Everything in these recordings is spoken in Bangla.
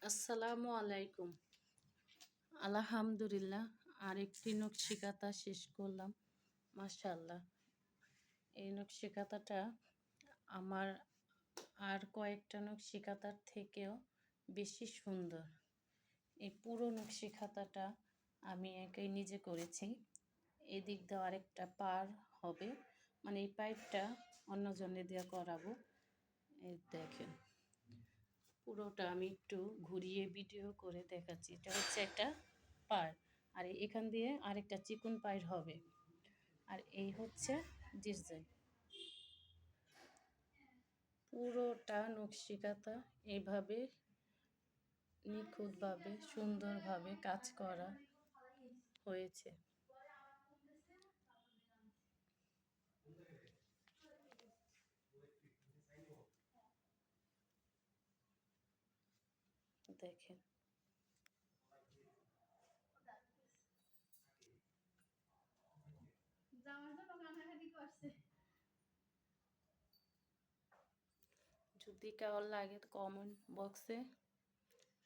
আসসালামু আলাইকুম। আলহামদুলিল্লাহ, আরেকটি নকশি কাঁথা শেষ করলাম। মাশাআল্লাহ, এই নকশি কাঁথাটা আমার আর কয়েকটা নকশি কাঁথার থেকেও বেশি সুন্দর। এই পুরো নকশি কাঁথাটা আমি একাই নিজে করেছি। এদিক দিয়ে আরেকটা পার হবে, মানে এই পাইপটা অন্যজনে দিয়ে করাবো। এই দেখেন, পুরোটা আমি একটু ঘুরিয়ে ভিডিও করে দেখাচ্ছি। এটা হচ্ছে একটা পার, আর এখান দিয়ে আরেকটা চিকন পার হবে, আর এই হচ্ছে ডিজাইন। পুরোটা নকশি কাঁথা এইভাবে নিখুঁতভাবে সুন্দরভাবে কাজ করা হয়েছে। দেখেন, যদি কারোর লাগে কমেন্ট বক্সে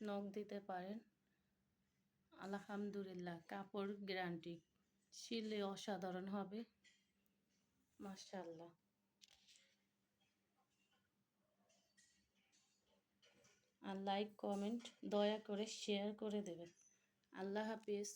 নক দিতে পারেন। আলহামদুলিল্লাহ, কাপড় গ্যারান্টি, শিলে অসাধারণ হবে। মাশাআল্লাহ। আর লাইক কমেন্ট দয়া করে শেয়ার করে দেবেন। আল্লাহ হাফিজ।